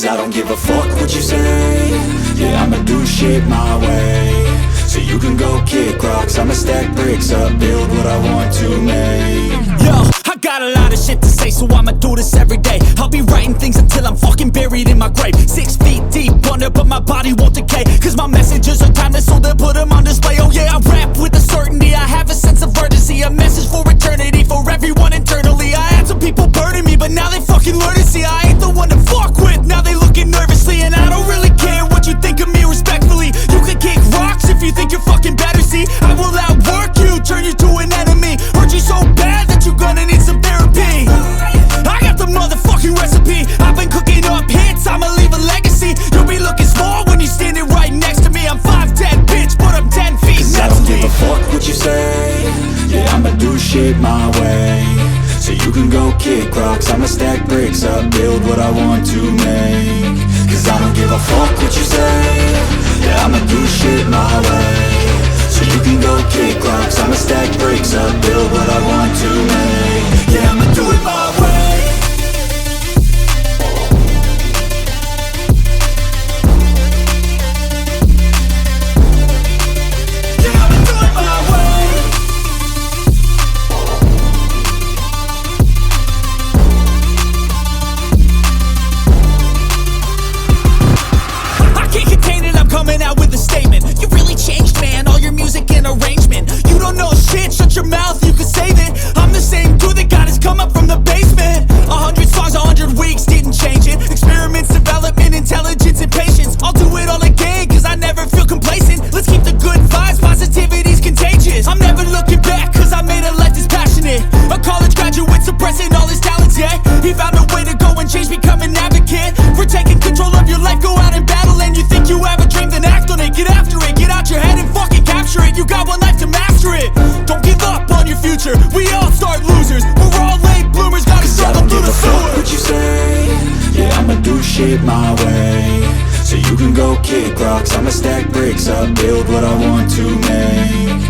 Cause I don't give a fuck what you say. Yeah, I'ma do shit my way. So you can go kick rocks, I'ma stack bricks up, build what I want to make. Yo, I got a lot of shit to say, so I'ma do this every day. I'll be writing things until I'm fucking buried in my grave. 6 feet deep under, but my body won't decay. Cause my messages are timeless, so they'll put them on display. Oh yeah, I rap with a certainty, I have a sense of urgency. A message for eternity, for everyone internally. I had some people burning me, but now they fucking learn to see I ain't the one to fuck with, now they looking nervously. And I don't really care what you think of me, respectfully. You can kick rocks if you think you're fucking better, see. I will outwork you, turn you to an enemy. Hurt you so bad that you're gonna need some therapy. I got the motherfucking recipe. I've been cooking up hits, I'ma leave a legacy. You'll be looking small when you're standing right next to me. I'm 5'10", bitch, but I'm 10 feet. Cause I don't give a fuck what you say. Yeah, I'ma do shit my way. So you can go kick rocks, I'ma stack bricks up, build what I want to make. Cause I don't give a fuck what you say. Yeah, I'ma do shit my way. So you can go kick rocks, I'ma stack bricks up, build what I want to make. Yeah, I'ma do it my way. Coming out with a statement. You really changed, man, all your music and arrangement. You don't know shit, shut your mouth, you can save it. I'm the same dude that got his come up from the basement. 100 songs, 100 weeks, didn't change it. Experiments, development, intelligence, and patience. I'll do it all again, cause I never feel complacent. Let's keep the good vibes, positivity's contagious. I'm never looking back, cause I made a life that's passionate. A college graduate suppressing all his talents, yeah. He found a way to go and change, become an advocate. For taking control of your life, go out and battle. And you think you have a dream, then act on it, get after it. Get out your head and fucking capture it. You got one life to master it. Don't give up on your future, we all start losers. We're all late bloomers, gotta struggle through the sewer. What you say? Yeah, I'ma do shit my way. So you can go kick rocks, I'ma stack bricks up, build what I want to make.